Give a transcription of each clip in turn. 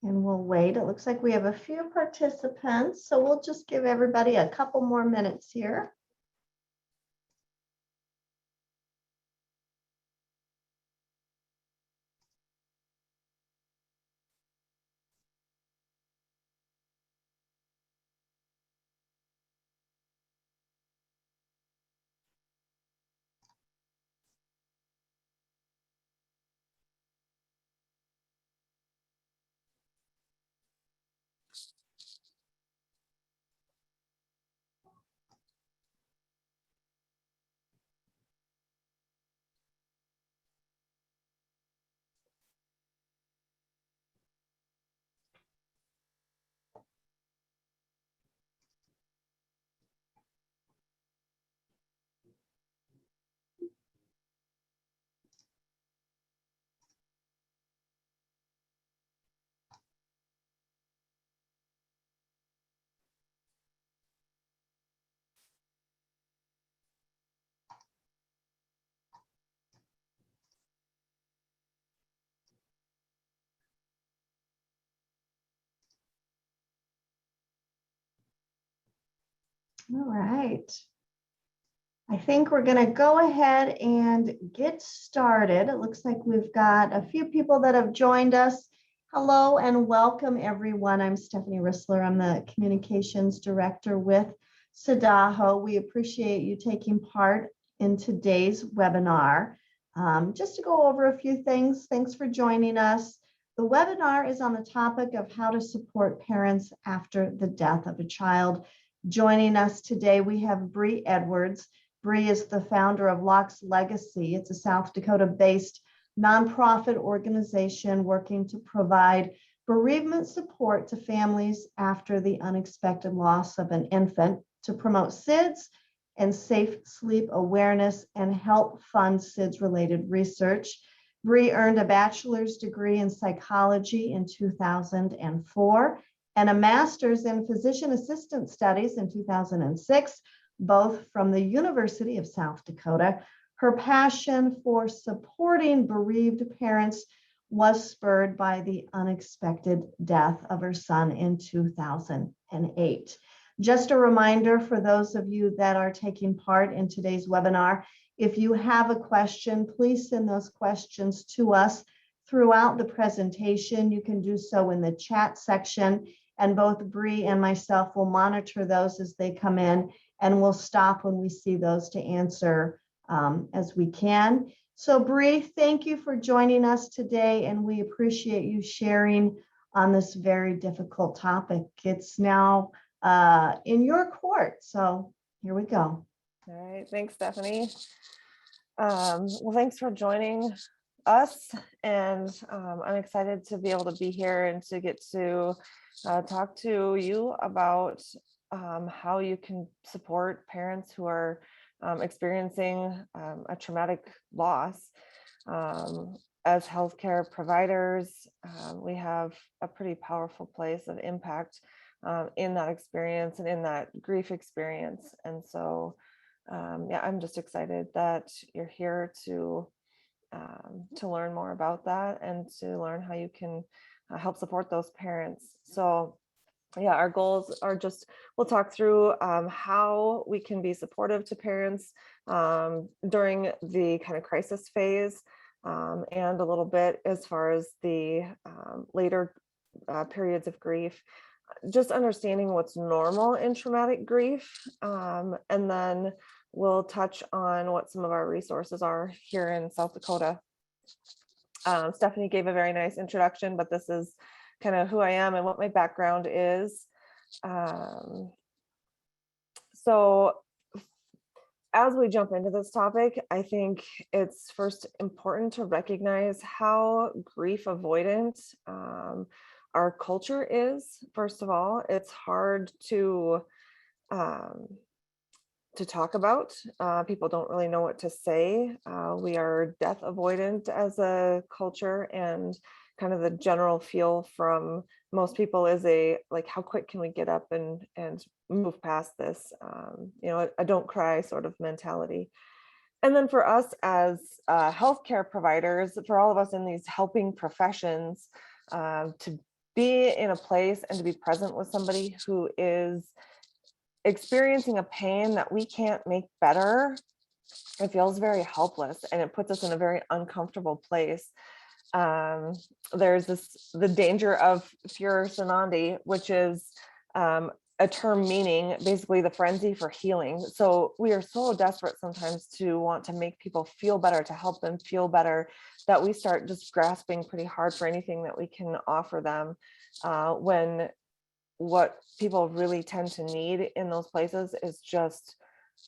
And we'll wait. It looks like we have a few participants, so we'll just give everybody a couple more minutes here. All right. I think we're going to go ahead and get started. It looks like we've got a few people that have joined us. Hello and welcome, everyone. I'm Stephanie Rissler. I'm the Communications Director with SDAHO. We appreciate you taking part in today's webinar. Just to go over a few things, thanks for joining us. The webinar is on the topic of how to support parents after the death of a child. Joining us today, we have Bree Edwards. Bree is the founder of Locke's Legacy. It's a South Dakota-based nonprofit organization working to provide bereavement support to families after the unexpected loss of an infant, to promote SIDS and safe sleep awareness, and help fund SIDS-related research. Bree earned a bachelor's degree in psychology in 2004 and a master's in physician assistant studies in 2006, both from the University of South Dakota. Her passion for supporting bereaved parents was spurred by the unexpected death of her son in 2008. Just a reminder for those of you that are taking part in today's webinar, if you have a question, please send those questions to us throughout the presentation. You can do so in the chat section, and both Bree and myself will monitor those as they come in, and we'll stop when we see those to answer as we can. So Bree, thank you for joining us today, and we appreciate you sharing on this very difficult topic. It's now in your court, so here we go. All right, thanks, Stephanie. Well, thanks for joining us, and I'm excited to be able to be here and to get to talk to you about how you can support parents who are experiencing a traumatic loss. As healthcare providers, we have a pretty powerful place of impact in that experience and in that grief experience. And so, yeah, I'm just excited that you're here to learn more about that and to learn how you can help support those parents. So yeah, our goals are just, we'll talk through how we can be supportive to parents during the kind of crisis phase, and a little bit as far as the later periods of grief, just understanding what's normal in traumatic grief. And then we'll touch on what some of our resources are here in South Dakota. Stephanie gave a very nice introduction, but this is kind of who I am and what my background is. So as we jump into this topic, I think it's first important to recognize how grief avoidant our culture is. First of all, it's hard to talk about. People don't really know what to say. We are death avoidant as a culture, and kind of the general feel from most people is like, how quick can we get up and move past this? You know, a don't cry sort of mentality. And then for us as healthcare providers, for all of us in these helping professions, to be in a place and to be present with somebody who is experiencing a pain that we can't make better, it feels very helpless, and it puts us in a very uncomfortable place. There's the danger of furor sonandi, which is a term meaning basically the frenzy for healing. So we are so desperate sometimes to want to make people feel better, to help them feel better, that we start just grasping pretty hard for anything that we can offer them, when what people really tend to need in those places is just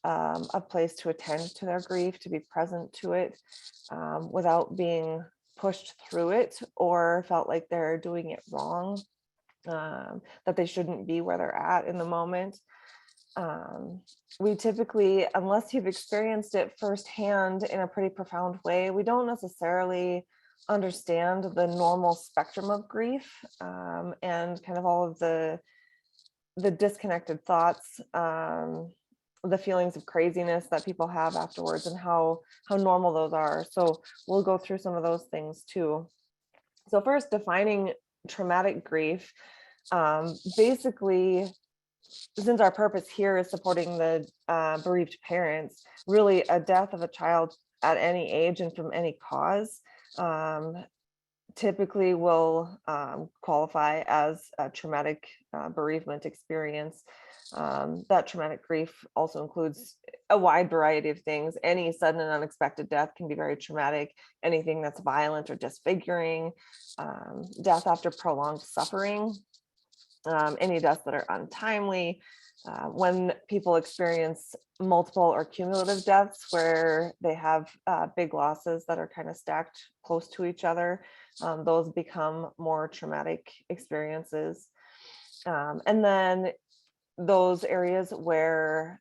a place to attend to their grief, to be present to it, without being pushed through it or felt like they're doing it wrong, that they shouldn't be where they're at in the moment. We typically, unless you've experienced it firsthand in a pretty profound way, we don't necessarily understand the normal spectrum of grief, and kind of all of the disconnected thoughts, the feelings of craziness that people have afterwards, and how normal those are. So we'll go through some of those things too. So first, defining traumatic grief. Basically, since our purpose here is supporting the bereaved parents, really a death of a child at any age and from any cause typically will qualify as a traumatic bereavement experience. That traumatic grief also includes a wide variety of things. Any sudden and unexpected death can be very traumatic. Anything that's violent or disfiguring, death after prolonged suffering, any deaths that are untimely. When people experience multiple or cumulative deaths where they have big losses that are kind of stacked close to each other, those become more traumatic experiences. And then those areas where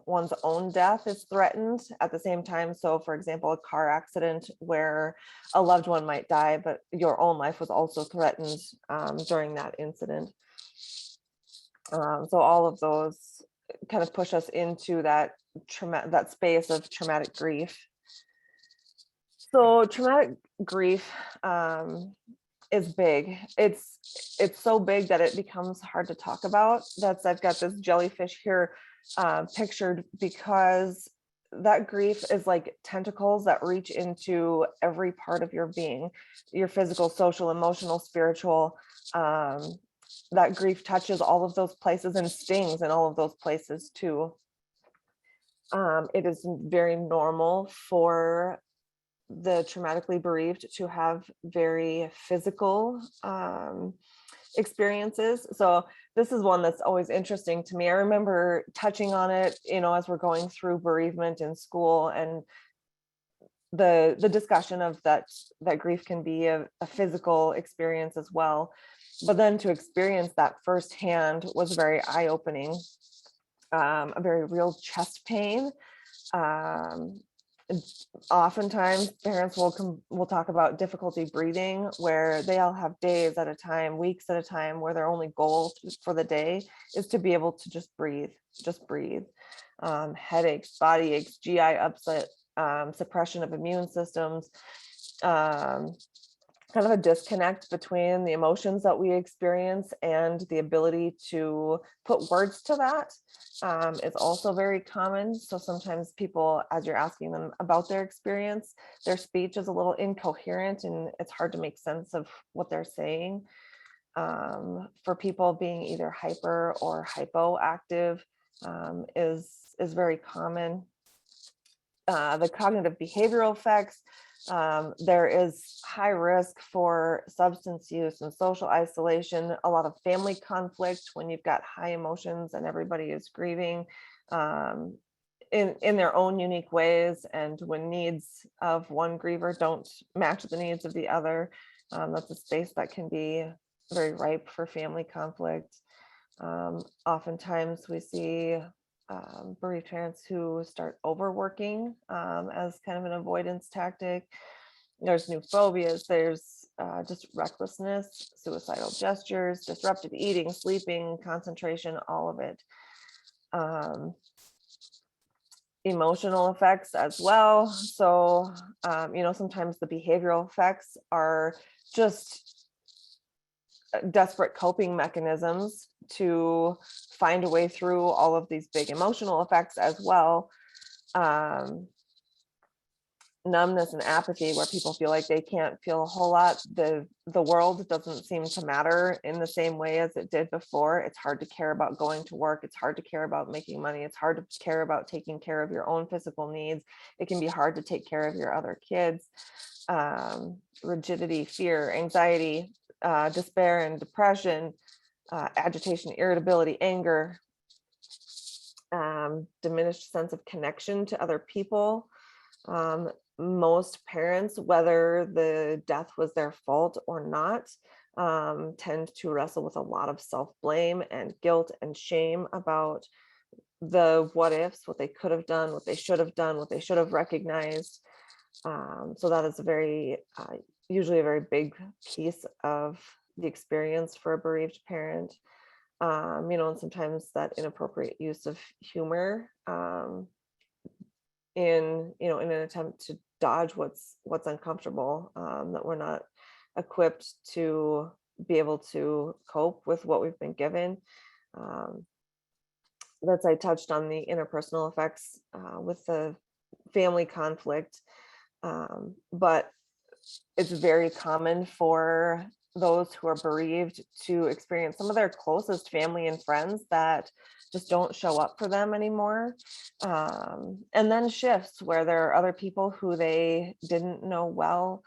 one's own death is threatened at the same time. So for example, a car accident where a loved one might die, but your own life was also threatened during that incident. So all of those kind of push us into that space of traumatic grief. So traumatic grief is big. It's so big that it becomes hard to talk about. I've got this jellyfish here pictured, because that grief is like tentacles that reach into every part of your being, your physical, social, emotional, spiritual. That grief touches all of those places and stings in all of those places too. It is very normal for the traumatically bereaved to have very physical experiences. So this is one that's always interesting to me. I remember touching on it, as we're going through bereavement in school, and the discussion of that grief can be a physical experience as well. But then to experience that firsthand was very eye-opening. A very real chest pain. Oftentimes parents will talk about difficulty breathing, where they all have days at a time, weeks at a time, where their only goal for the day is to be able to just breathe. Headaches, body aches, GI upset, suppression of immune systems, kind of a disconnect between the emotions that we experience and the ability to put words to that is also very common. So sometimes people, as you're asking them about their experience, their speech is a little incoherent and it's hard to make sense of what they're saying. For people being either hyper or hypoactive is very common. The cognitive behavioral effects, there is high risk for substance use and social isolation, a lot of family conflict when you've got high emotions and everybody is grieving in their own unique ways, and when needs of one griever don't match the needs of the other, that's a space that can be very ripe for family conflict. Oftentimes we see bereaved parents who start overworking as kind of an avoidance tactic. There's new phobias, there's just recklessness, suicidal gestures, disrupted eating, sleeping, concentration, all of it. Emotional effects as well. So, sometimes the behavioral effects are just desperate coping mechanisms to find a way through all of these big emotional effects as well. Numbness and apathy, where people feel like they can't feel a whole lot. The world doesn't seem to matter in the same way as it did before. It's hard to care about going to work. It's hard to care about making money. It's hard to care about taking care of your own physical needs. It can be hard to take care of your other kids. Rigidity, fear, anxiety, despair and depression, agitation, irritability, anger, diminished sense of connection to other people. Most parents, whether the death was their fault or not, tend to wrestle with a lot of self-blame and guilt and shame about the what ifs, what they could have done, what they should have done, what they should have recognized. So that is a very, usually a very big piece of the experience for a bereaved parent. And sometimes that inappropriate use of humor, in an attempt to dodge what's uncomfortable, that we're not equipped to be able to cope with what we've been given. That's I touched on the interpersonal effects with the family conflict, but it's very common for those who are bereaved to experience some of their closest family and friends that just don't show up for them anymore. And then shifts where there are other people who they didn't know well,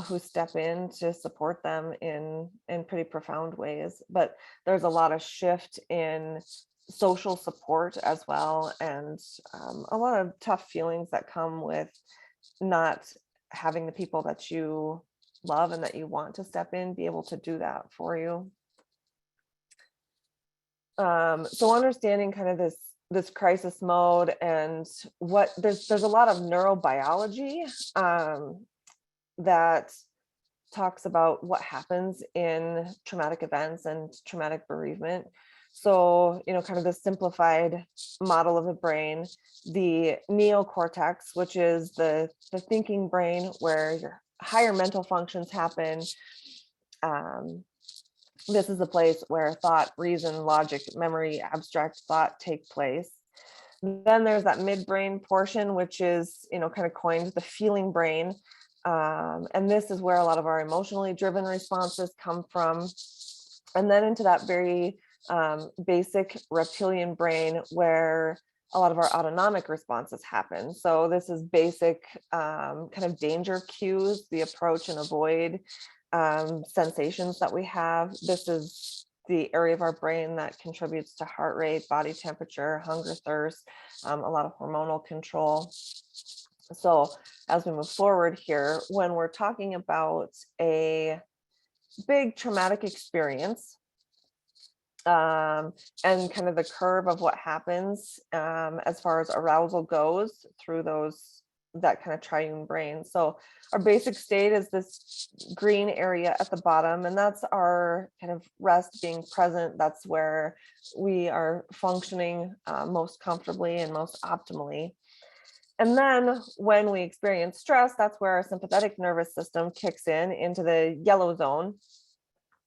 who step in to support them in pretty profound ways. But there's a lot of shift in social support as well, and a lot of tough feelings that come with not having the people that you love and that you want to step in be able to do that for you. So understanding kind of this crisis mode, and what there's a lot of neurobiology that talks about what happens in traumatic events and traumatic bereavement. So, kind of the simplified model of the brain, the neocortex, which is the thinking brain where your higher mental functions happen. This is the place where thought, reason, logic, memory, abstract thought take place. Then there's that midbrain portion, which is, kind of coined the feeling brain. And this is where a lot of our emotionally driven responses come from. And then into that very basic reptilian brain where a lot of our autonomic responses happen. So this is basic kind of danger cues, the approach and avoid sensations that we have. This is the area of our brain that contributes to heart rate, body temperature, hunger, thirst, a lot of hormonal control. So as we move forward here, when we're talking about a big traumatic experience, and kind of the curve of what happens as far as arousal goes through that kind of triune brain. So our basic state is this green area at the bottom, and that's our kind of rest, being present. That's where we are functioning most comfortably and most optimally. And then when we experience stress, that's where our sympathetic nervous system kicks into the yellow zone.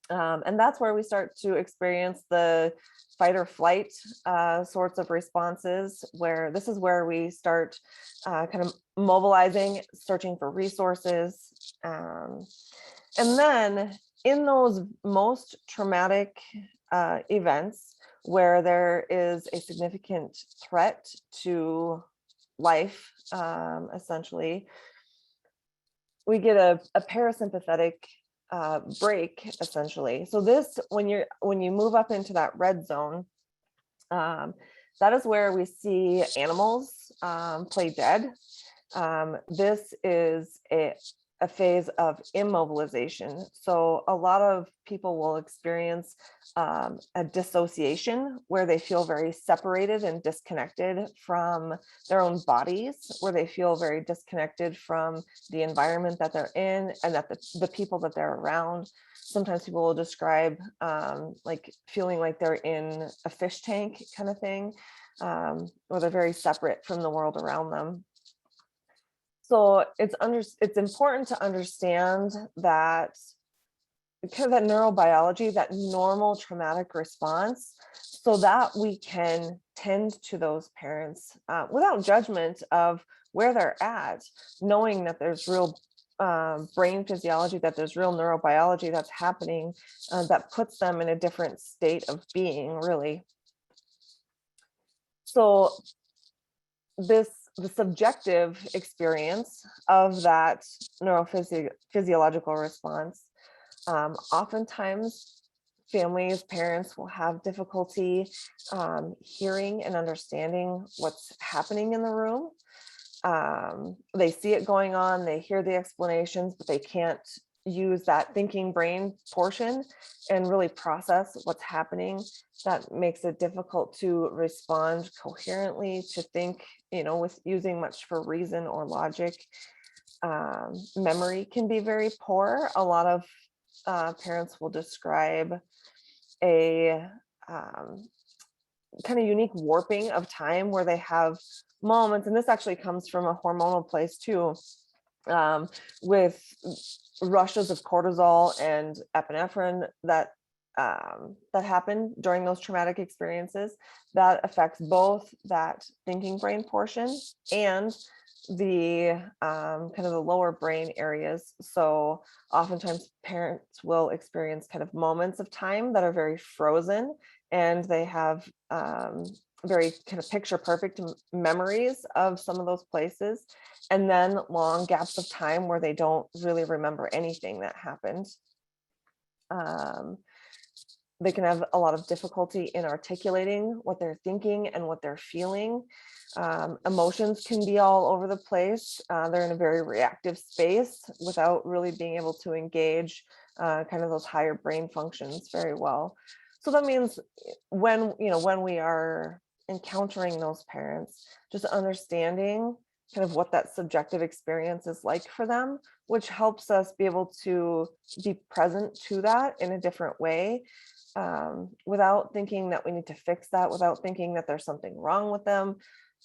And that's where we start to experience the fight or flight sorts of responses, where this is where we start kind of mobilizing, searching for resources. And then in those most traumatic events where there is a significant threat to life, essentially, we get a parasympathetic break, essentially. So this, when you move up into that red zone, that is where we see animals play dead. This is a phase of immobilization. So a lot of people will experience a dissociation where they feel very separated and disconnected from their own bodies, where they feel very disconnected from the environment that they're in and that the people that they're around. Sometimes people will describe like feeling like they're in a fish tank kind of thing, or they're very separate from the world around them. So it's important to understand that kind of that neurobiology, that normal traumatic response, so that we can tend to those parents without judgment of where they're at, knowing that there's real brain physiology, that there's real neurobiology that's happening that puts them in a different state of being, really. So the subjective experience of that neurophysiological response, oftentimes families, parents will have difficulty hearing and understanding what's happening in the room. They see it going on, they hear the explanations, but they can't use that thinking brain portion and really process what's happening. That makes it difficult to respond coherently, to think, with using much for reason or logic. Memory can be very poor. A lot of parents will describe a kind of unique warping of time where they have moments, and this actually comes from a hormonal place too, with rushes of cortisol and epinephrine that happen during those traumatic experiences, that affects both that thinking brain portion and the kind of the lower brain areas. So oftentimes parents will experience kind of moments of time that are very frozen, and they have very kind of picture perfect memories of some of those places, and then long gaps of time where they don't really remember anything that happened. They can have a lot of difficulty in articulating what they're thinking and what they're feeling. Emotions can be all over the place. They're in a very reactive space without really being able to engage kind of those higher brain functions very well. So that means when we are encountering those parents, just understanding kind of what that subjective experience is like for them, which helps us be able to be present to that in a different way, without thinking that we need to fix that, without thinking that there's something wrong with them,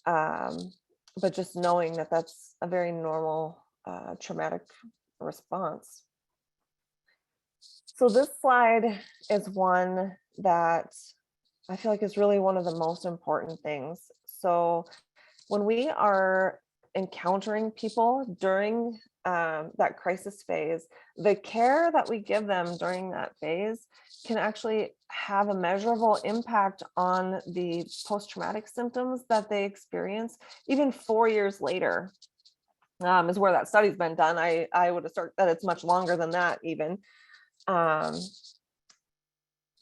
but just knowing that that's a very normal traumatic response. So this slide is one that I feel like is really one of the most important things. So when we are encountering people during that crisis phase, the care that we give them during that phase can actually have a measurable impact on the post-traumatic symptoms that they experience even 4 years later, is where that study's been done. I would assert that it's much longer than that even.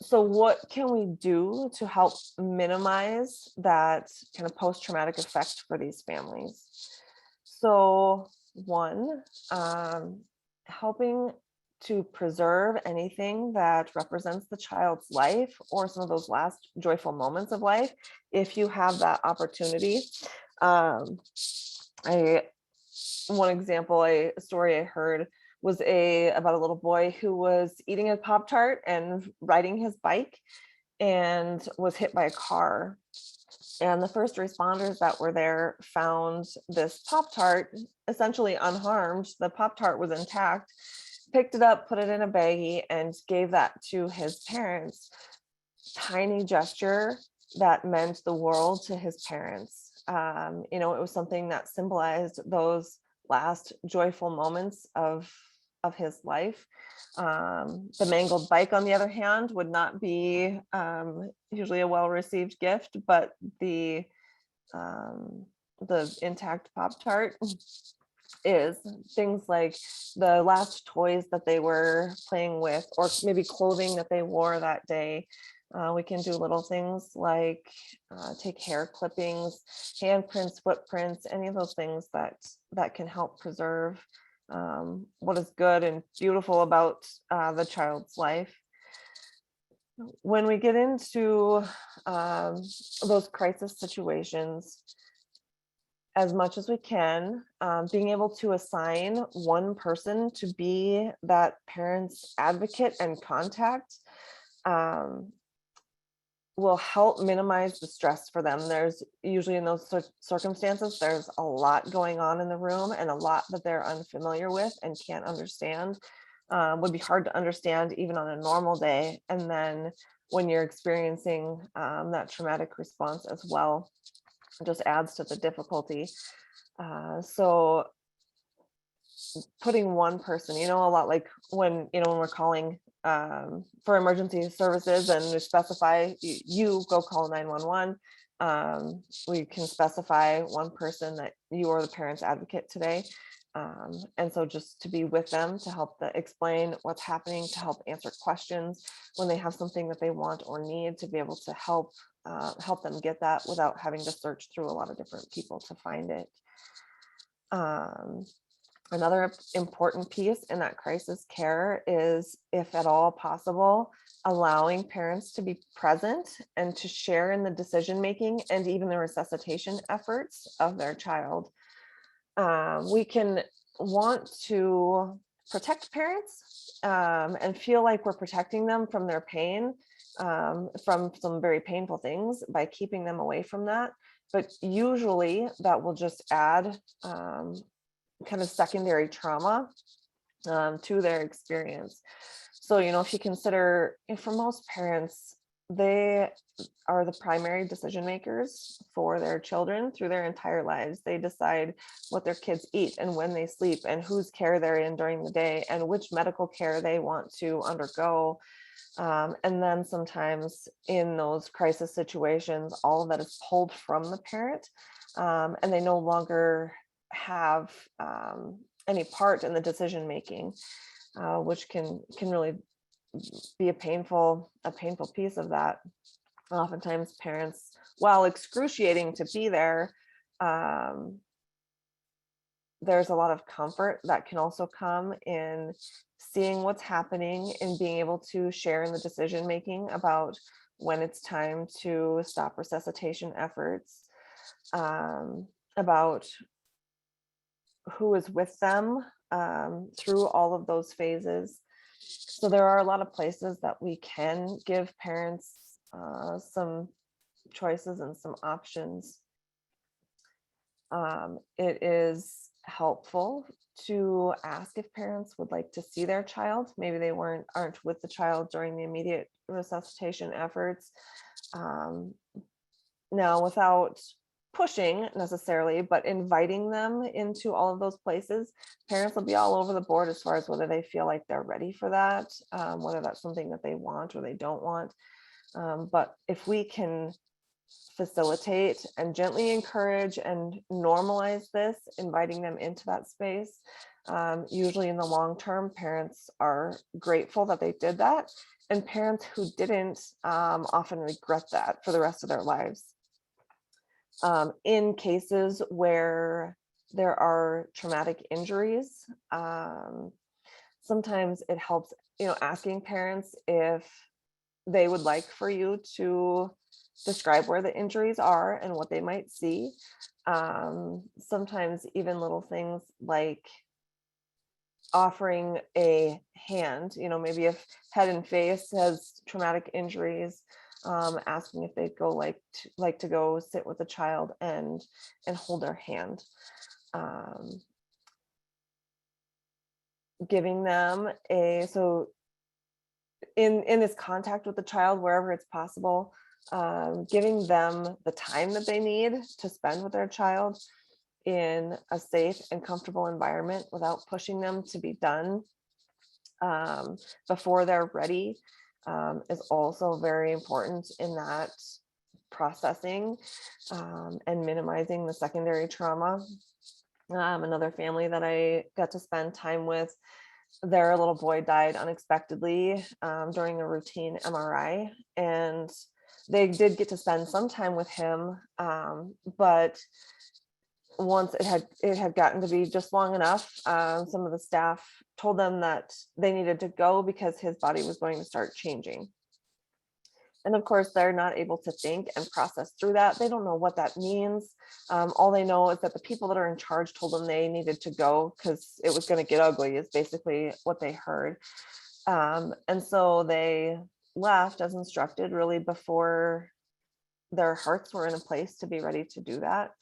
So what can we do to help minimize that kind of post-traumatic effect for these families? So one, helping to preserve anything that represents the child's life or some of those last joyful moments of life, if you have that opportunity. One example, a story I heard was about a little boy who was eating a Pop-Tart and riding his bike and was hit by a car. And the first responders that were there found this Pop-Tart essentially unharmed. The Pop-Tart was intact, picked it up, put it in a baggie, and gave that to his parents. Tiny gesture that meant the world to his parents. It was something that symbolized those last joyful moments of his life. The mangled bike, on the other hand, would not be usually a well-received gift, but the intact Pop-Tart is. Things like the last toys that they were playing with, or maybe clothing that they wore that day. We can do little things like take hair clippings, handprints, footprints, any of those things that can help preserve what is good and beautiful about the child's life. When we get into those crisis situations, as much as we can, being able to assign one person to be that parent's advocate and contact will help minimize the stress for them. There's usually, in those circumstances, there's a lot going on in the room and a lot that they're unfamiliar with and can't understand. would be hard to understand even on a normal day. And then when you're experiencing that traumatic response as well, it just adds to the difficulty. So putting one person, a lot like when we're calling for emergency services and we specify you go call 911. We can specify one person that you are the parent's advocate today. And so just to be with them to help explain what's happening, to help answer questions when they have something that they want or need, to be able to help them get that without having to search through a lot of different people to find it. Another important piece in that crisis care is, if at all possible, allowing parents to be present and to share in the decision making and even the resuscitation efforts of their child. We can want to protect parents and feel like we're protecting them from their pain, from some very painful things, by keeping them away from that. But usually that will just add kind of secondary trauma to their experience. So, if you consider, for most parents, they are the primary decision makers for their children through their entire lives. They decide what their kids eat and when they sleep and whose care they're in during the day and which medical care they want to undergo. And then sometimes in those crisis situations, all of that is pulled from the parent, and they no longer have any part in the decision making, which can really be a painful piece of that. Oftentimes parents, while excruciating to be there, there's a lot of comfort that can also come in seeing what's happening and being able to share in the decision making about when it's time to stop resuscitation efforts, about who is with them through all of those phases. So there are a lot of places that we can give parents some choices and some options. It is helpful to ask if parents would like to see their child. Maybe they aren't with the child during the immediate resuscitation efforts. Now, without pushing necessarily, but inviting them into all of those places, parents will be all over the board as far as whether they feel like they're ready for that, whether that's something that they want or they don't want. But if we can facilitate and gently encourage and normalize this, inviting them into that space, usually in the long term, parents are grateful that they did that. And parents who didn't often regret that for the rest of their lives. In cases where there are traumatic injuries, sometimes it helps, asking parents if they would like for you to describe where the injuries are and what they might see. Sometimes even little things like offering a hand, maybe if head and face has traumatic injuries, asking if they'd go like to go sit with a child and hold their hand. Giving them so in this contact with the child, wherever it's possible, giving them the time that they need to spend with their child in a safe and comfortable environment without pushing them to be done before they're ready, is also very important in that processing and minimizing the secondary trauma. Another family that I got to spend time with, their little boy died unexpectedly during a routine MRI, and they did get to spend some time with him, but once it had gotten to be just long enough, some of the staff told them that they needed to go because his body was going to start changing. And of course, they're not able to think and process through that. They don't know what that means. All they know is that the people that are in charge told them they needed to go because it was going to get ugly, is basically what they heard. And so they left as instructed, really before their hearts were in a place to be ready to do that.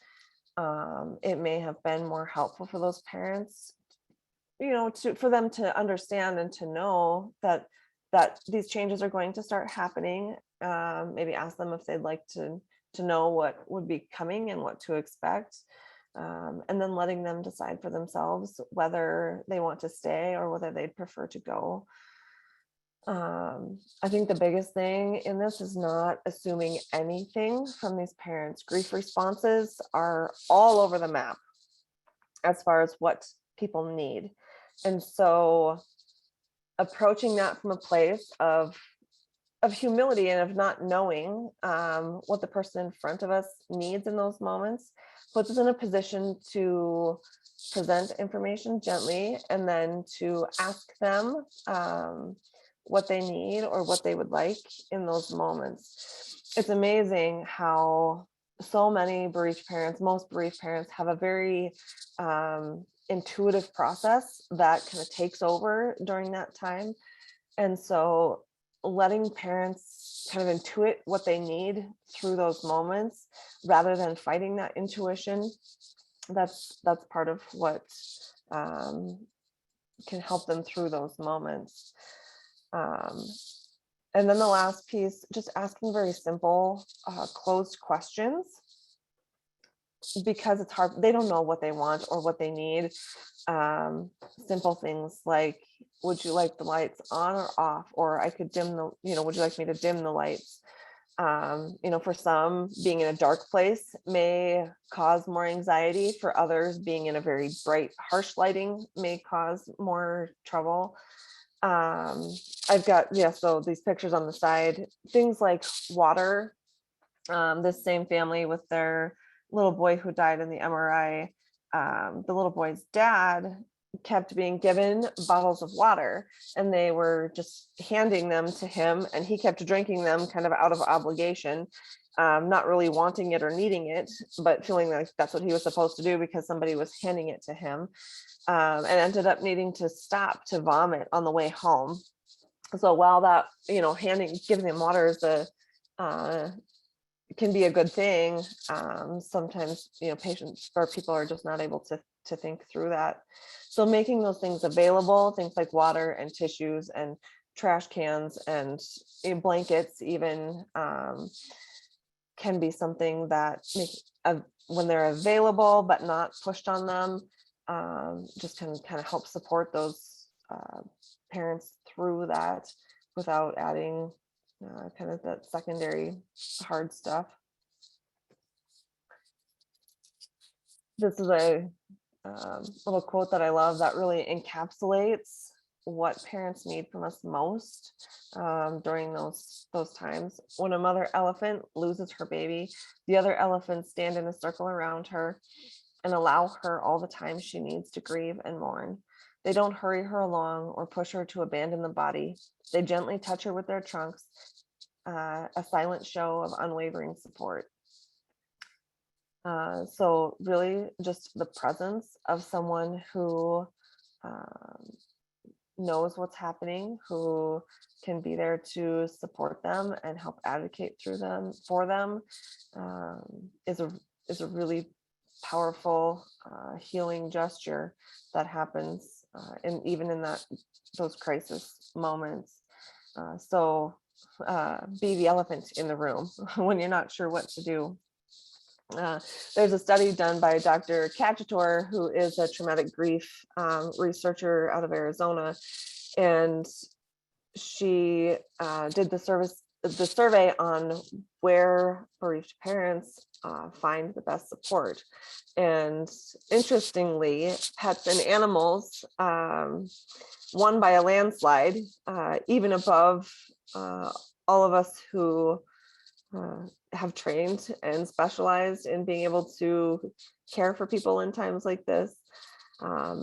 It may have been more helpful for those parents for them to understand and to know that these changes are going to start happening. Maybe ask them if they'd like to know what would be coming and what to expect. And then letting them decide for themselves whether they want to stay or whether they'd prefer to go. I think the biggest thing in this is not assuming anything from these parents. Grief responses are all over the map as far as what people need. And so approaching that from a place of humility and of not knowing what the person in front of us needs in those moments puts us in a position to present information gently and then to ask them what they need or what they would like in those moments. It's amazing how so many bereaved parents, most bereaved parents, have a very intuitive process that kind of takes over during that time. And so letting parents kind of intuit what they need through those moments rather than fighting that intuition, that's part of what can help them through those moments. And then the last piece, just asking very simple, closed questions, because it's hard. They don't know what they want or what they need. Simple things like, would you like the lights on or off? Or I could dim the, would you like me to dim the lights? For some, being in a dark place may cause more anxiety. For others, being in a very bright, harsh lighting may cause more trouble. I've got, so these pictures on the side, things like water. This same family with their little boy who died in the MRI, the little boy's dad kept being given bottles of water, and they were just handing them to him, and he kept drinking them kind of out of obligation, not really wanting it or needing it, but feeling like that's what he was supposed to do because somebody was handing it to him, and ended up needing to stop to vomit on the way home. So while that, giving them water is can be a good thing, sometimes patients or people are just not able to think through that. So making those things available, things like water and tissues and trash cans and blankets even, can be something that when they're available but not pushed on them, just can kind of help support those parents through that without adding kind of that secondary hard stuff. This is a little quote that I love that really encapsulates what parents need from us most during those times. When a mother elephant loses her baby, the other elephants stand in a circle around her and allow her all the time she needs to grieve and mourn. They don't hurry her along or push her to abandon the body. They gently touch her with their trunks, a silent show of unwavering support. So really just the presence of someone who knows what's happening, who can be there to support them and help advocate for them, is a really powerful healing gesture that happens even in those crisis moments. So be the elephant in the room when you're not sure what to do. There's a study done by Dr. Cacciatore, who is a traumatic grief researcher out of Arizona, and she did the survey on where bereaved parents find the best support. And interestingly, pets and animals won by a landslide, even above all of us who have trained and specialized in being able to care for people in times like this.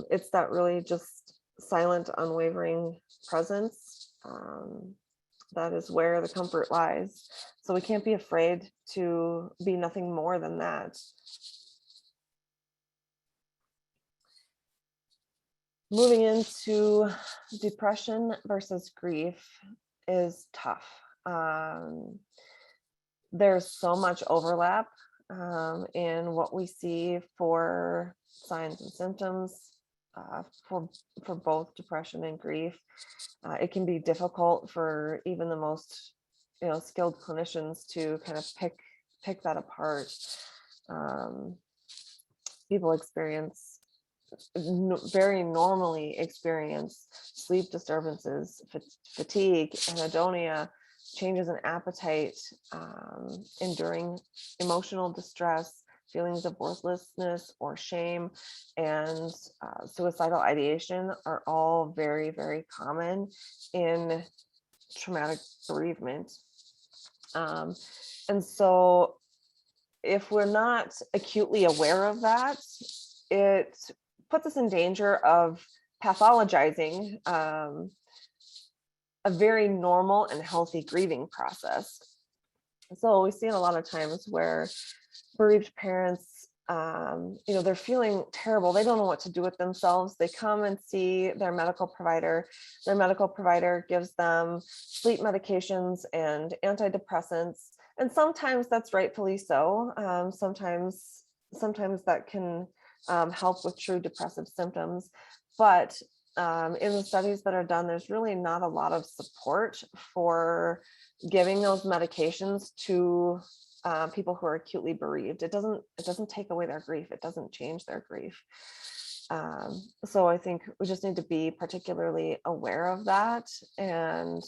It's that really just silent, unwavering presence. That is where the comfort lies. So we can't be afraid to be nothing more than that. Moving into depression versus grief is tough. There's so much overlap in what we see for signs and symptoms for both depression and grief. It can be difficult for even the most skilled clinicians to kind of pick that apart. People experience very normally experience sleep disturbances, fatigue, anhedonia, changes in appetite, enduring emotional distress, feelings of worthlessness or shame, and suicidal ideation are all very, very common in traumatic bereavement. And so if we're not acutely aware of that, it puts us in danger of pathologizing a very normal and healthy grieving process. So we see it a lot of times where bereaved parents, they're feeling terrible. They don't know what to do with themselves. They come and see their medical provider. Their medical provider gives them sleep medications and antidepressants. And sometimes that's rightfully so. Sometimes that can help with true depressive symptoms. But in the studies that are done, there's really not a lot of support for giving those medications to people who are acutely bereaved. It doesn't take away their grief. It doesn't change their grief. So I think we just need to be particularly aware of that and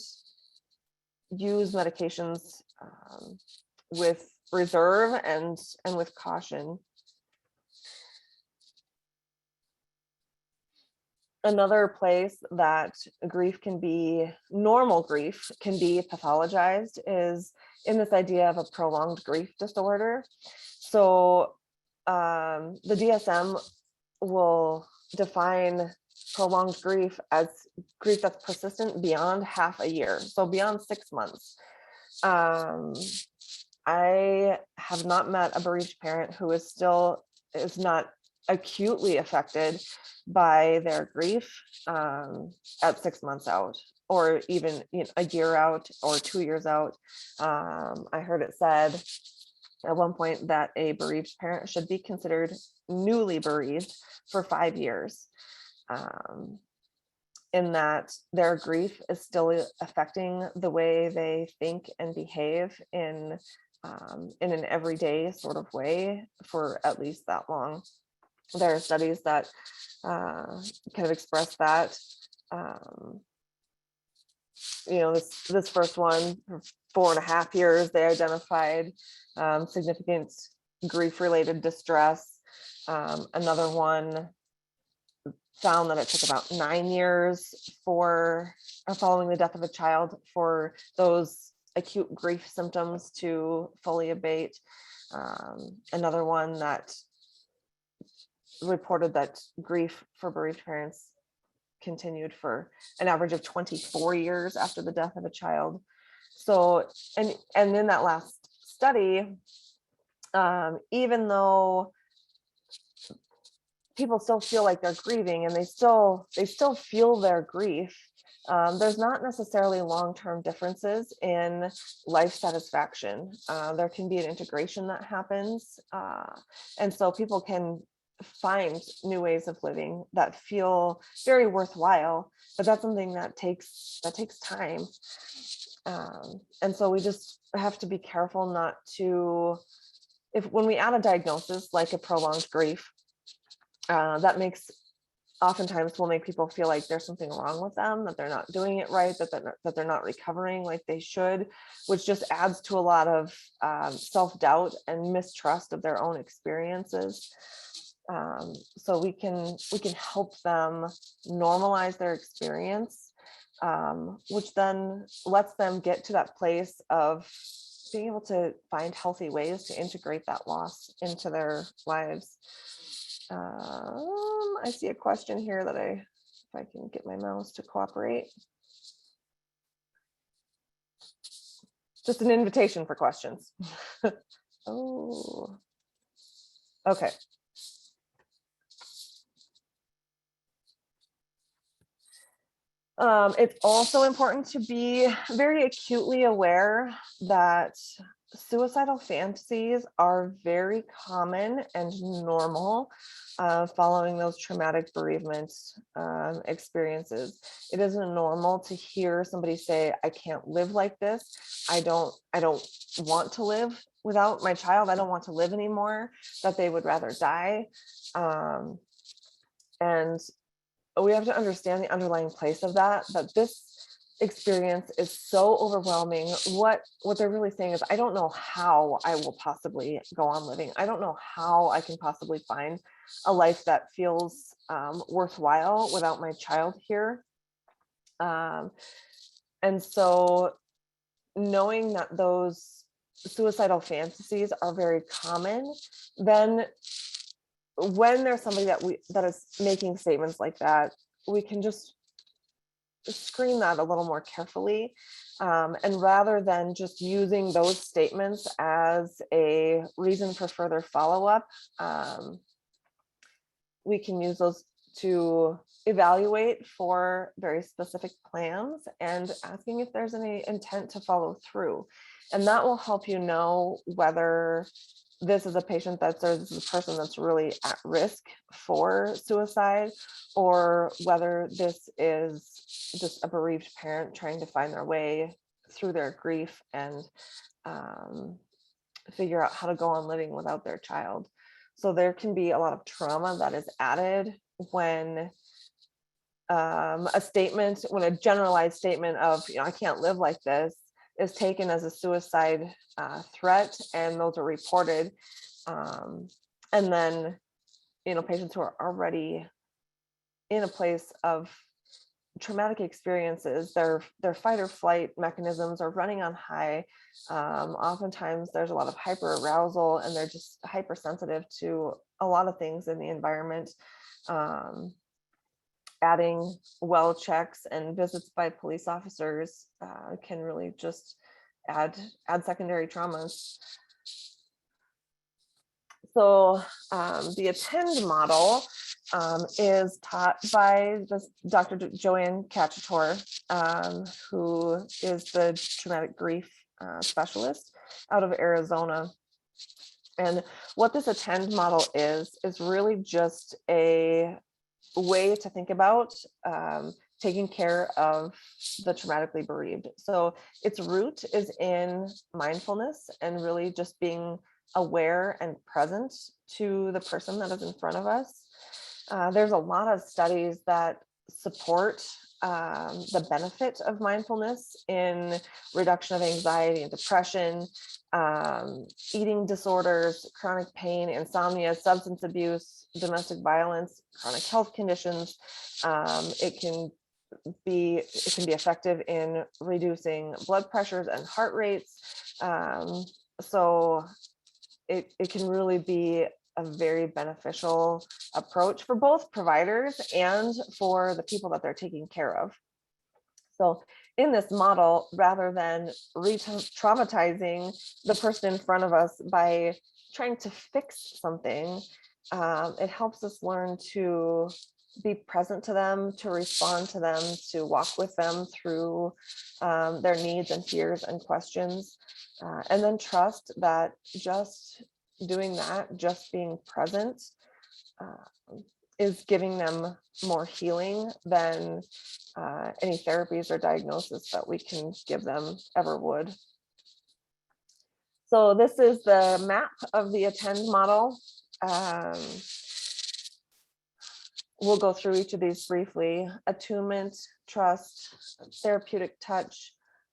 use medications with reserve and with caution. Another place that normal grief can be pathologized is in this idea of a prolonged grief disorder. So the DSM will define prolonged grief as grief that's persistent beyond half a year, so beyond 6 months. I have not met a bereaved parent who is not acutely affected by their grief at 6 months out, or even a year out or 2 years out. I heard it said at one point that a bereaved parent should be considered newly bereaved for 5 years, in that their grief is still affecting the way they think and behave in an everyday sort of way for at least that long. There are studies that kind of express that. This first one, for 4.5 years, they identified significant grief-related distress. Another one found that it took about 9 years following the death of a child for those acute grief symptoms to fully abate. Another one that reported that grief for bereaved parents continued for an average of 24 years after the death of a child. So, and in that last study, even though people still feel like they're grieving and they still feel their grief, there's not necessarily long-term differences in life satisfaction. There can be an integration that happens, and so people can find new ways of living that feel very worthwhile, but that's something that takes time. And so we just have to be careful not to, when we add a diagnosis like a prolonged grief, that oftentimes will make people feel like there's something wrong with them, that they're not doing it right, that they're not recovering like they should, which just adds to a lot of self-doubt and mistrust of their own experiences. So we can help them normalize their experience, which then lets them get to that place of being able to find healthy ways to integrate that loss into their lives. I see a question here that if I can get my mouse to cooperate. Just an invitation for questions. Oh, okay. It's also important to be very acutely aware that suicidal fantasies are very common and normal following those traumatic bereavement experiences. It isn't normal to hear somebody say, I can't live like this. I don't want to live without my child. I don't want to live anymore, that they would rather die. And we have to understand the underlying place of that this experience is so overwhelming. What they're really saying is, I don't know how I will possibly go on living. I don't know how I can possibly find a life that feels worthwhile without my child here. And so knowing that those suicidal fantasies are very common, then when there's somebody that is making statements like that, we can just screen that a little more carefully. And rather than just using those statements as a reason for further follow-up, we can use those to evaluate for very specific plans and asking if there's any intent to follow through. And that will help you know whether this is a patient or this is a person that's really at risk for suicide, or whether this is just a bereaved parent trying to find their way through their grief and figure out how to go on living without their child. So there can be a lot of trauma that is added when when a generalized statement of, I can't live like this is taken as a suicide threat, and those are reported. And then, patients who are already in a place of traumatic experiences, their fight or flight mechanisms are running on high. Oftentimes there's a lot of hyperarousal, and they're just hypersensitive to a lot of things in the environment. Adding well checks and visits by police officers can really just add secondary traumas. So the Attend model is taught by Dr. Joanne Cacciatore, who is the traumatic grief specialist out of Arizona. And what this Attend model is really just a way to think about taking care of the traumatically bereaved. So its root is in mindfulness and really just being aware and present to the person that is in front of us. There's a lot of studies that support the benefit of mindfulness in reduction of anxiety and depression, eating disorders, chronic pain, insomnia, substance abuse, domestic violence, chronic health conditions. It can be effective in reducing blood pressures and heart rates. So it can really be a very beneficial approach for both providers and for the people that they're taking care of. So in this model, rather than re-traumatizing the person in front of us by trying to fix something, it helps us learn to be present to them, to respond to them, to walk with them through their needs and fears and questions, and then trust that just doing that, just being present, is giving them more healing than any therapies or diagnosis that we can give them ever would. So this is the map of the Attend model. We'll go through each of these briefly. Attunement, trust, therapeutic touch,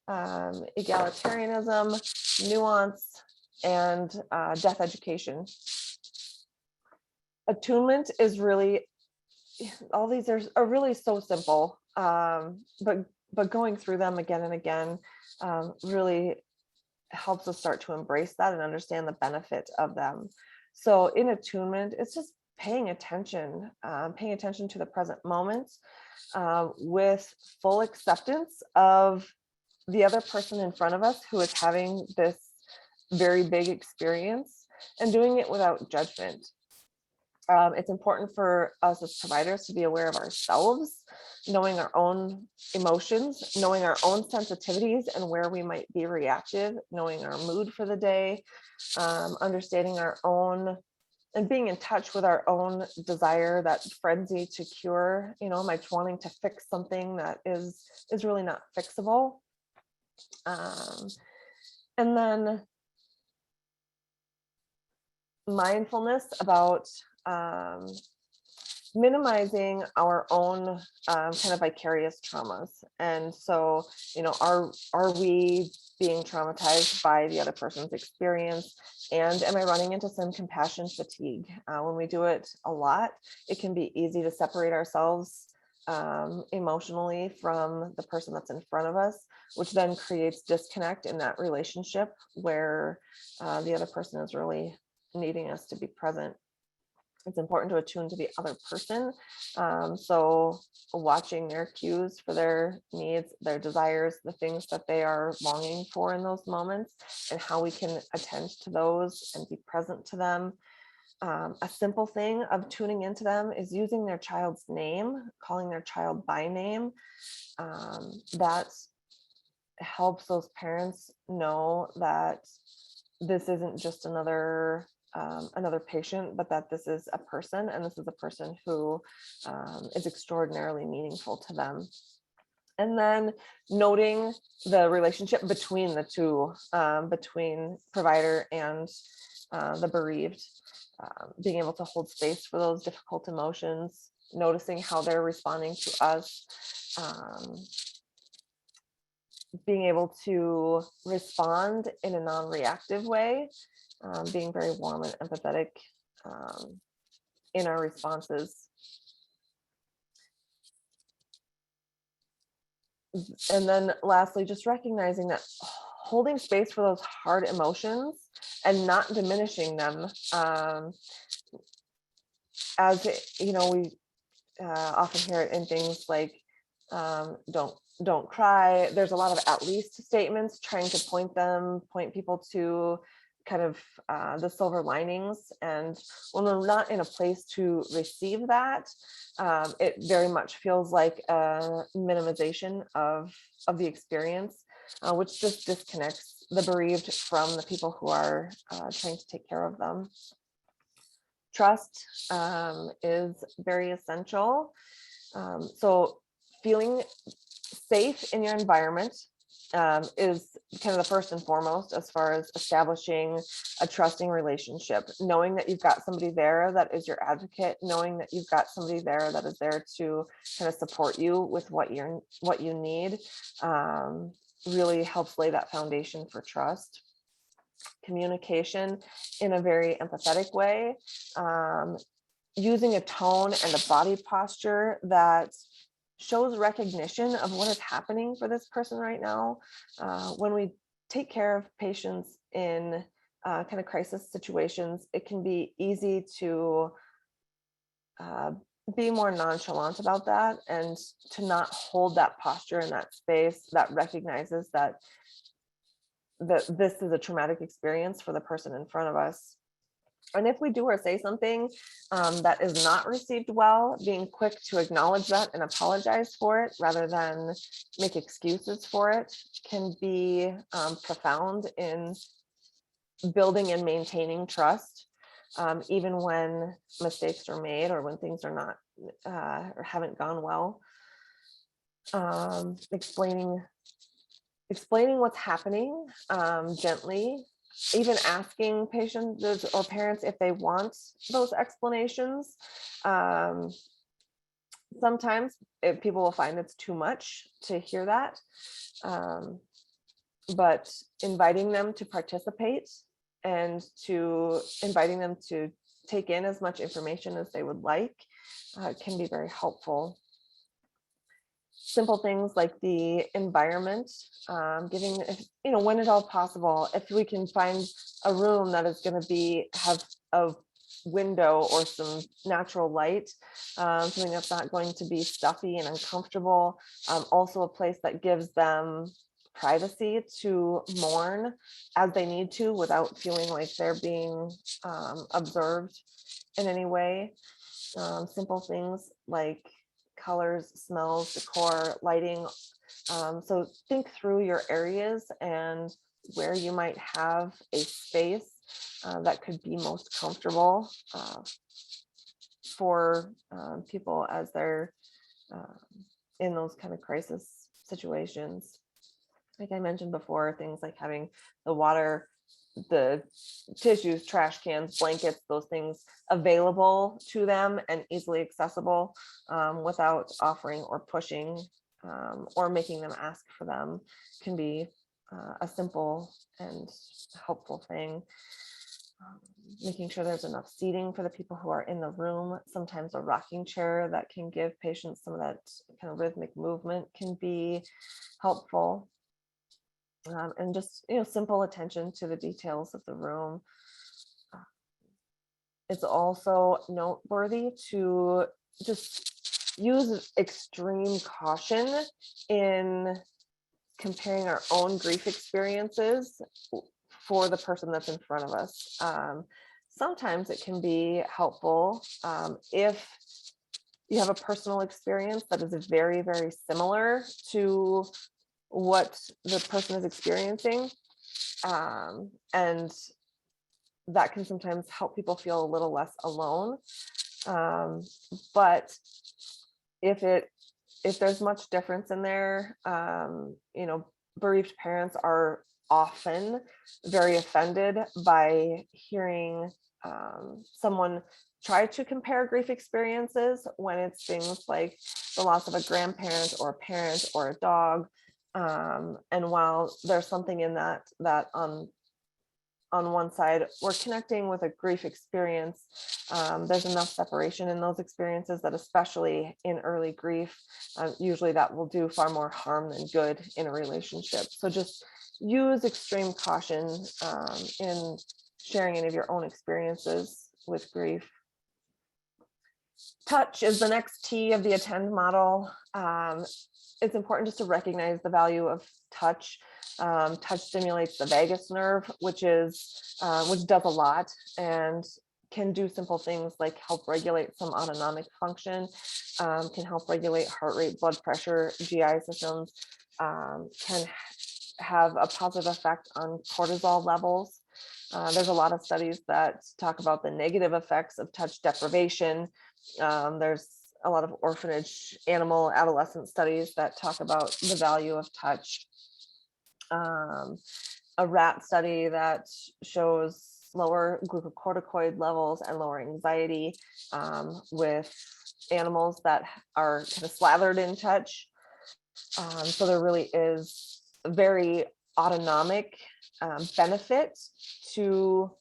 egalitarianism, nuance, and death education. Attunement is really, all these are really so simple, but going through them again and again really helps us start to embrace that and understand the benefit of them. So in attunement, it's just paying attention to the present moment with full acceptance of the other person in front of us who is having this very big experience, and doing it without judgment. It's important for us as providers to be aware of ourselves, knowing our own emotions, knowing our own sensitivities and where we might be reactive, knowing our mood for the day, understanding our own and being in touch with our own desire, that frenzy to cure, am I wanting to fix something that is really not fixable? And then mindfulness about minimizing our own kind of vicarious traumas. And so, are we being traumatized by the other person's experience? And am I running into some compassion fatigue? When we do it a lot, it can be easy to separate ourselves emotionally from the person that's in front of us, which then creates disconnect in that relationship where the other person is really needing us to be present. It's important to attune to the other person. So watching their cues for their needs, their desires, the things that they are longing for in those moments, and how we can attend to those and be present to them. A simple thing of tuning into them is using their child's name, calling their child by name. That helps those parents know that this isn't just another patient, but that this is a person, and this is a person who is extraordinarily meaningful to them. And then noting the relationship between the two, between provider and the bereaved, being able to hold space for those difficult emotions, noticing how they're responding to us, being able to respond in a non-reactive way, being very warm and empathetic in our responses. And then lastly, just recognizing that holding space for those hard emotions and not diminishing them. As we often hear it in things like don't cry. There's a lot of at least statements trying to point people to kind of the silver linings. And when we're not in a place to receive that, it very much feels like a minimization of the experience, which just disconnects the bereaved from the people who are trying to take care of them. Trust is very essential. So feeling safe in your environment is kind of the first and foremost as far as establishing a trusting relationship, knowing that you've got somebody there that is your advocate, knowing that you've got somebody there that is there to kind of support you with what you need, really helps lay that foundation for trust. Communication in a very empathetic way, using a tone and a body posture that shows recognition of what is happening for this person right now. When we take care of patients in kind of crisis situations, it can be easy to be more nonchalant about that, and to not hold that posture in that space that recognizes that this is a traumatic experience for the person in front of us. And if we do or say something that is not received well, being quick to acknowledge that and apologize for it rather than make excuses for it can be profound in building and maintaining trust, even when mistakes are made or when things are not or haven't gone well. Explaining what's happening gently, even asking patients or parents if they want those explanations. Sometimes people will find it's too much to hear that, but inviting them to participate and to inviting them to take in as much information as they would like can be very helpful. Simple things like the environment, giving, when at all possible, if we can find a room that is going to have a window or some natural light, something that's not going to be stuffy and uncomfortable. Also a place that gives them privacy to mourn as they need to without feeling like they're being observed in any way. Simple things like colors, smells, decor, lighting. So think through your areas and where you might have a space that could be most comfortable for people as they're in those kind of crisis situations. Like I mentioned before, things like having the water, the tissues, trash cans, blankets, those things available to them and easily accessible, without offering or pushing or making them ask for them, can be a simple and helpful thing. Making sure there's enough seating for the people who are in the room. Sometimes a rocking chair that can give patients some of that kind of rhythmic movement can be helpful. And just, simple attention to the details of the room. It's also noteworthy to just use extreme caution in comparing our own grief experiences for the person that's in front of us. Sometimes it can be helpful if you have a personal experience that is very, very similar to what the person is experiencing, and that can sometimes help people feel a little less alone. But if there's much difference in there, bereaved parents are often very offended by hearing someone try to compare grief experiences when it's things like the loss of a grandparent or a parent or a dog. And while there's something in that on one side, we're connecting with a grief experience, there's enough separation in those experiences that, especially in early grief, usually that will do far more harm than good in a relationship. So just use extreme caution in sharing any of your own experiences with grief. Touch is the next T of the ATTEND model. It's important just to recognize the value of touch. Touch stimulates the vagus nerve, which does a lot and can do simple things like help regulate some autonomic function, can help regulate heart rate, blood pressure, GI systems, can have a positive effect on cortisol levels. There's a lot of studies that talk about the negative effects of touch deprivation. There's a lot of orphanage animal adolescent studies that talk about the value of touch. A rat study that shows lower glucocorticoid levels and lower anxiety with animals that are kind of slathered in touch. So there really is a very autonomic benefit to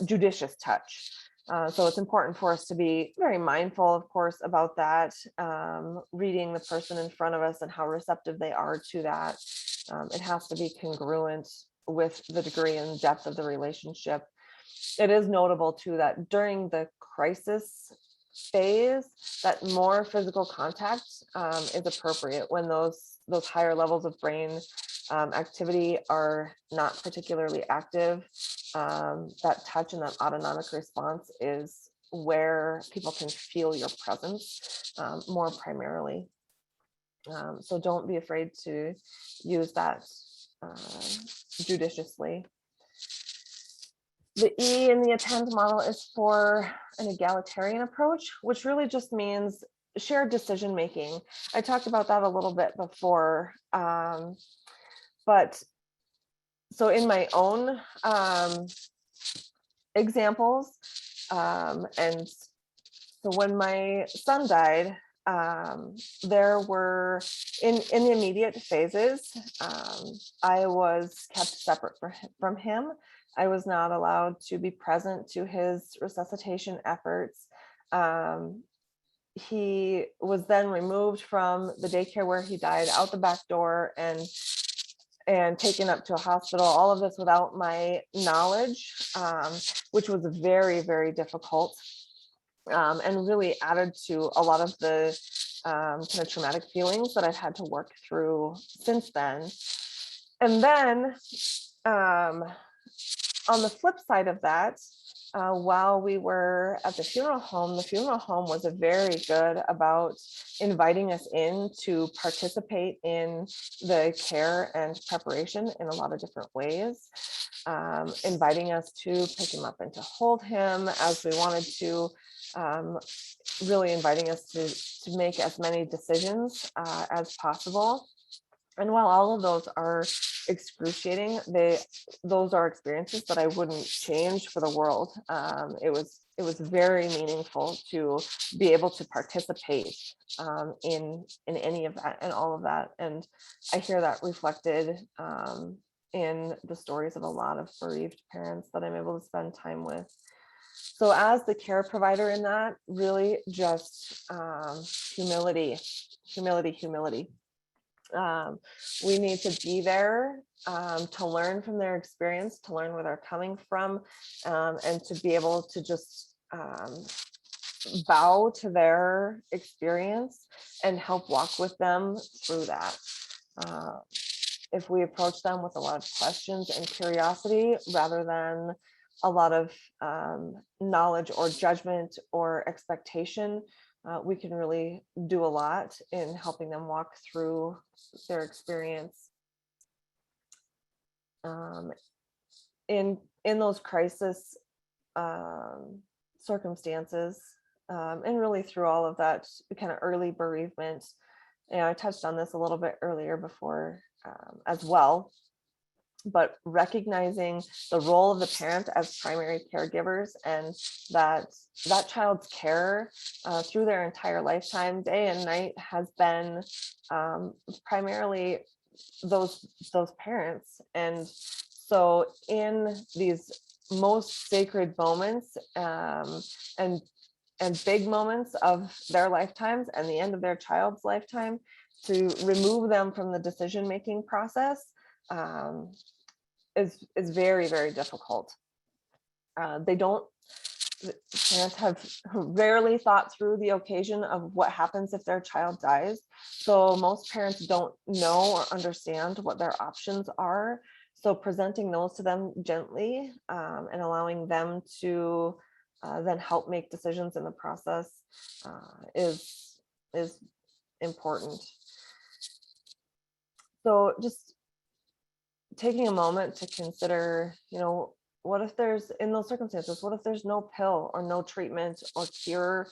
judicious touch. So it's important for us to be very mindful, of course, about that, reading the person in front of us and how receptive they are to that. It has to be congruent with the degree and depth of the relationship. It is notable too that during the crisis phase, that more physical contact is appropriate when those higher levels of brain activity are not particularly active. That touch and that autonomic response is where people can feel your presence more primarily. So don't be afraid to use that judiciously. The E in the ATTEND model is for an egalitarian approach, which really just means shared decision making. I talked about that a little bit before, but so in my own examples, and so when my son died, there were in the immediate phases, I was kept separate from him. I was not allowed to be present to his resuscitation efforts. He was then removed from the daycare where he died out the back door and taken up to a hospital, all of this without my knowledge, which was very, very difficult, and really added to a lot of the kind of traumatic feelings that I've had to work through since then. And then on the flip side of that, while we were at the funeral home was very good about inviting us in to participate in the care and preparation in a lot of different ways. inviting us to pick him up and to hold him as we wanted to, really inviting us to make as many decisions as possible. And while all of those are excruciating, those are experiences that I wouldn't change for the world. It was very meaningful to be able to participate in any of that and all of that. And I hear that reflected in the stories of a lot of bereaved parents that I'm able to spend time with. So as the care provider in that, really just humility. We need to be there to learn from their experience, to learn where they're coming from, and to be able to just bow to their experience and help walk with them through that. If we approach them with a lot of questions and curiosity rather than a lot of knowledge or judgment or expectation, we can really do a lot in helping them walk through their experience. In those crisis circumstances, and really through all of that kind of early bereavement, and I touched on this a little bit earlier before as well, but recognizing the role of the parent as primary caregivers, and that child's care through their entire lifetime, day and night, has been primarily those parents. And so in these most sacred moments and big moments of their lifetimes and the end of their child's lifetime, to remove them from the decision-making process is very, very difficult. Parents have rarely thought through the occasion of what happens if their child dies. So most parents don't know or understand what their options are. So presenting those to them gently and allowing them to then help make decisions in the process is important. So just taking a moment to consider, what if there's, in those circumstances, what if there's no pill or no treatment or cure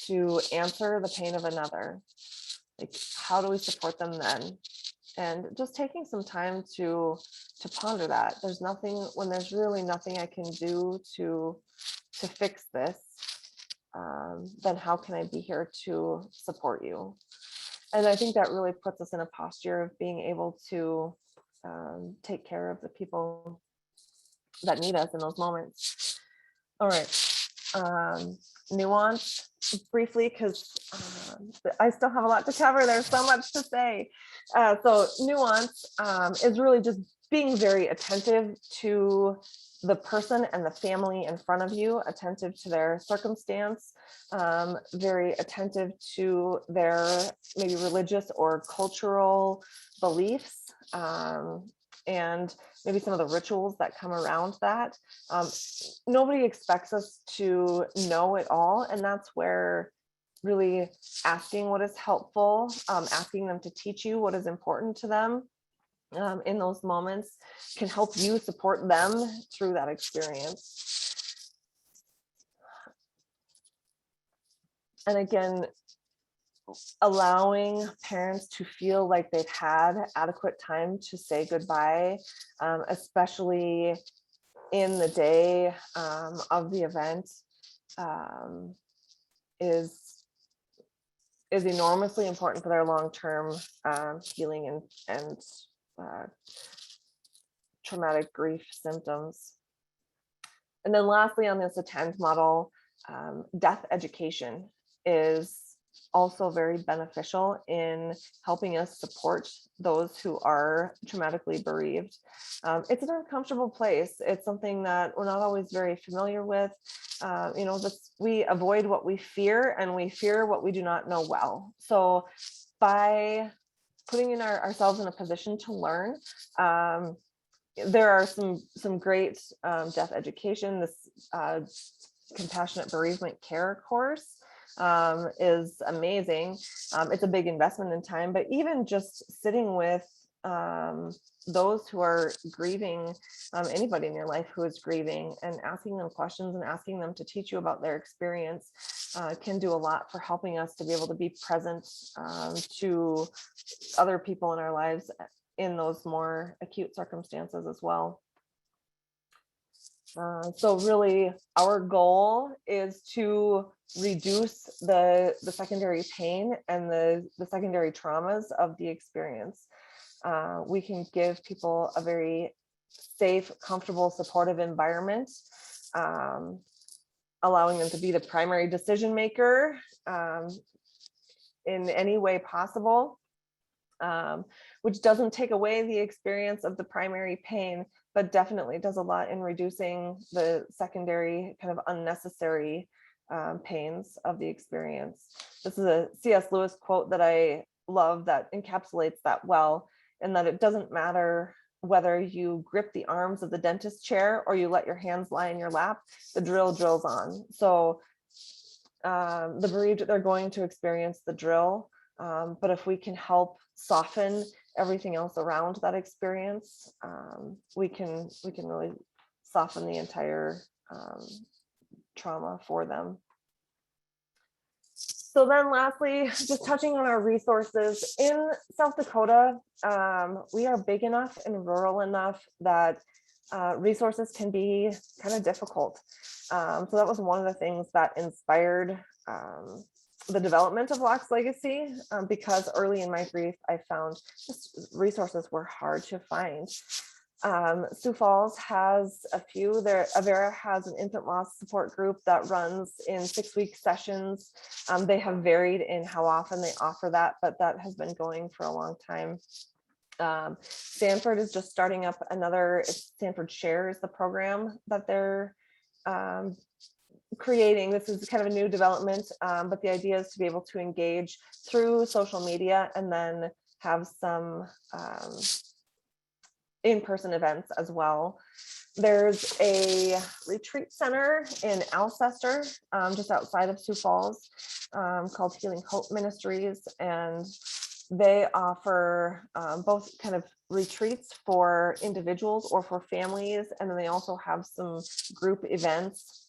to answer the pain of another? Like, how do we support them then? And just taking some time to ponder that. There's nothing, when there's really nothing I can do to fix this, then how can I be here to support you? And I think that really puts us in a posture of being able to take care of the people that need us in those moments. All right, nuance briefly, because I still have a lot to cover. There's so much to say. So nuance is really just being very attentive to the person and the family in front of you, attentive to their circumstance, very attentive to their maybe religious or cultural beliefs, and maybe some of the rituals that come around that. Nobody expects us to know it all, and that's where really asking what is helpful, asking them to teach you what is important to them in those moments can help you support them through that experience. And again, allowing parents to feel like they've had adequate time to say goodbye, especially in the day of the event, is enormously important for their long-term healing and traumatic grief symptoms. And then lastly, on this ATTEND model, death education is also very beneficial in helping us support those who are traumatically bereaved. It's an uncomfortable place. It's something that we're not always very familiar with. We avoid what we fear, and we fear what we do not know well. So by putting ourselves in a position to learn, there are some great death education. This compassionate bereavement care course is amazing. It's a big investment in time, but even just sitting with those who are grieving, anybody in your life who is grieving, and asking them questions and asking them to teach you about their experience can do a lot for helping us to be able to be present to other people in our lives in those more acute circumstances as well. So really our goal is to reduce the secondary pain and the secondary traumas of the experience. We can give people a very safe, comfortable, supportive environment, allowing them to be the primary decision maker in any way possible, which doesn't take away the experience of the primary pain, but definitely does a lot in reducing the secondary kind of unnecessary pains of the experience. This is a C.S. Lewis quote that I love that encapsulates that well, and that it doesn't matter whether you grip the arms of the dentist chair or you let your hands lie in your lap, the drill drills on. So the bereaved, they're going to experience the drill, but if we can help soften everything else around that experience, we can really soften the entire trauma for them. So then lastly, just touching on our resources in South Dakota, we are big enough and rural enough that resources can be kind of difficult. So that was one of the things that inspired the development of Locke's Legacy, because early in my grief, I found just resources were hard to find. Sioux Falls has a few. Avera has an infant loss support group that runs in 6-week sessions. They have varied in how often they offer that, but that has been going for a long time. Stanford is just starting up another, Stanford Shares, the program that they're creating. This is kind of a new development, but the idea is to be able to engage through social media and then have some in-person events as well. There's a retreat center in Alcester, just outside of Sioux Falls, called Healing Hope Ministries, and they offer both kind of retreats for individuals or for families, and then they also have some group events.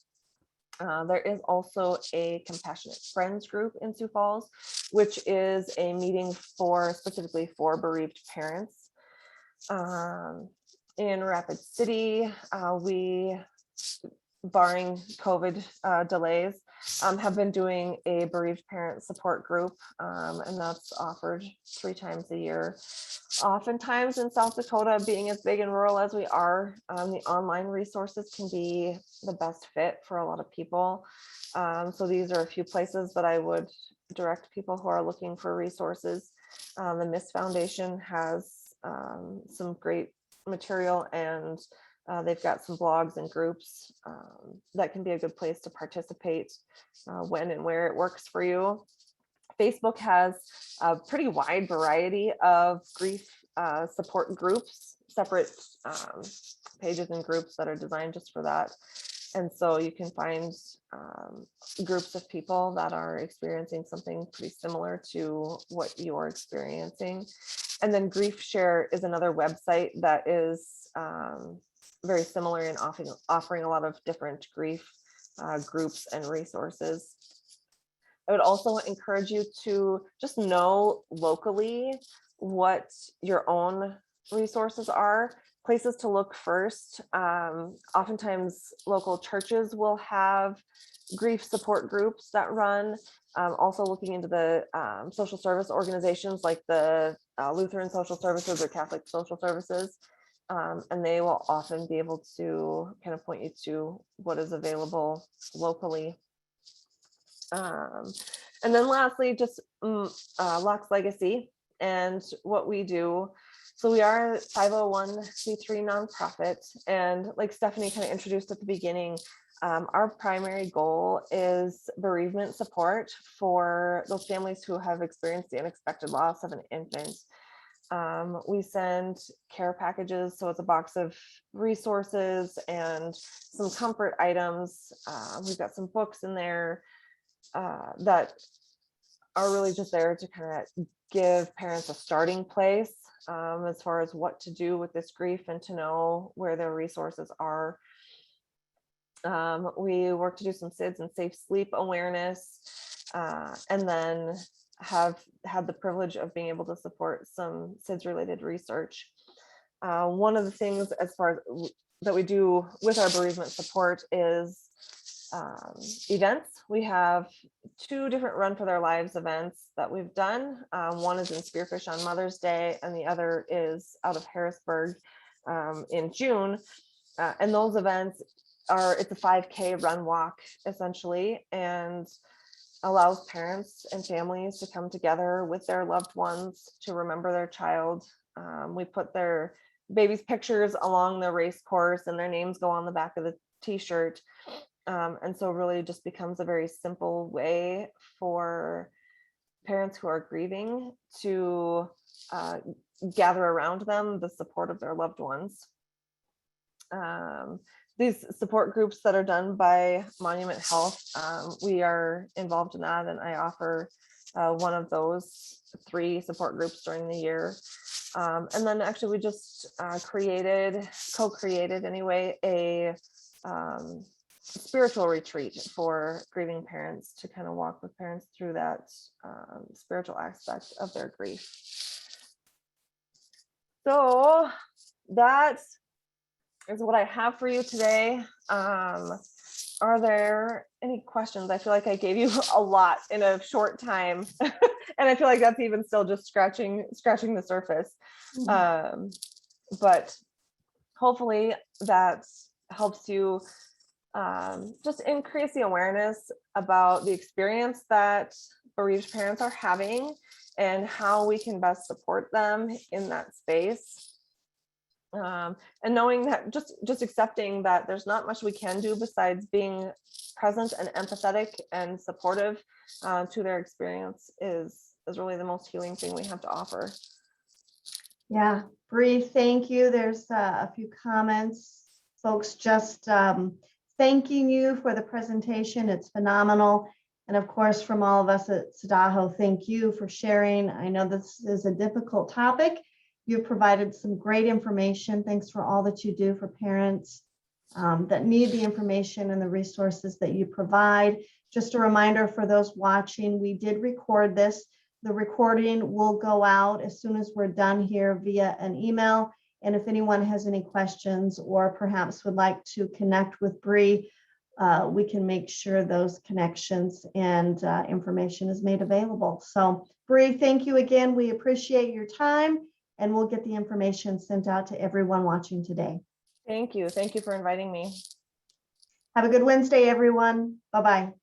There is also a Compassionate Friends group in Sioux Falls, which is a meeting specifically for bereaved parents. In Rapid City, we, barring COVID delays, have been doing a bereaved parent support group, and that's offered 3 times a year. Oftentimes in South Dakota, being as big and rural as we are, the online resources can be the best fit for a lot of people. So these are a few places that I would direct people who are looking for resources. The Miss Foundation has some great material, and they've got some blogs and groups that can be a good place to participate when and where it works for you. Facebook has a pretty wide variety of grief support groups, separate pages and groups that are designed just for that. And so you can find groups of people that are experiencing something pretty similar to what you're experiencing. And then Grief Share is another website that is very similar in offering a lot of different grief groups and resources. I would also encourage you to just know locally what your own resources are, places to look first. Oftentimes local churches will have grief support groups that run. Also looking into the social service organizations like the Lutheran Social Services or Catholic Social Services. And they will often be able to kind of point you to what is available locally. And then lastly, just Locke's Legacy and what we do. So we are a 501c3 nonprofit, and like Stephanie kind of introduced at the beginning, our primary goal is bereavement support for those families who have experienced the unexpected loss of an infant. We send care packages, so it's a box of resources and some comfort items. We've got some books in there that are really just there to kind of give parents a starting place as far as what to do with this grief and to know where their resources are. We work to do some SIDS and safe sleep awareness, and then have had the privilege of being able to support some SIDS related research. One of the things as far as that we do with our bereavement support is events. We have 2 different Run for Their Lives events that we've done. One is in Spearfish on Mother's Day, and the other is out of Harrisburg in June. And those events it's a 5K run walk essentially, and allows parents and families to come together with their loved ones to remember their child. We put their baby's pictures along the race course, and their names go on the back of the t-shirt. And so really just becomes a very simple way for parents who are grieving to gather around them the support of their loved ones. These support groups that are done by Monument Health, we are involved in that, and I offer one of those 3 support groups during the year. And then actually we just co-created anyway, a spiritual retreat for grieving parents to kind of walk with parents through that spiritual aspect of their grief. So that is what I have for you today. Are there any questions? I feel like I gave you a lot in a short time, and I feel like that's even still just scratching the surface. But hopefully that helps you just increase the awareness about the experience that bereaved parents are having and how we can best support them in that space. And knowing that just accepting that there's not much we can do besides being present and empathetic and supportive to their experience is really the most healing thing we have to offer. Yeah, Bree, thank you. There's a few comments, folks just thanking you for the presentation. It's phenomenal. And of course, from all of us at SDAHO, thank you for sharing. I know this is a difficult topic. You provided some great information. Thanks for all that you do for parents that need the information and the resources that you provide. Just a reminder for those watching, we did record this. The recording will go out as soon as we're done here via an email. And if anyone has any questions or perhaps would like to connect with Bree, we can make sure those connections and information is made available. So Bree, thank you again. We appreciate your time, and we'll get the information sent out to everyone watching today. Thank you. Thank you for inviting me. Have a good Wednesday, everyone. Bye-bye.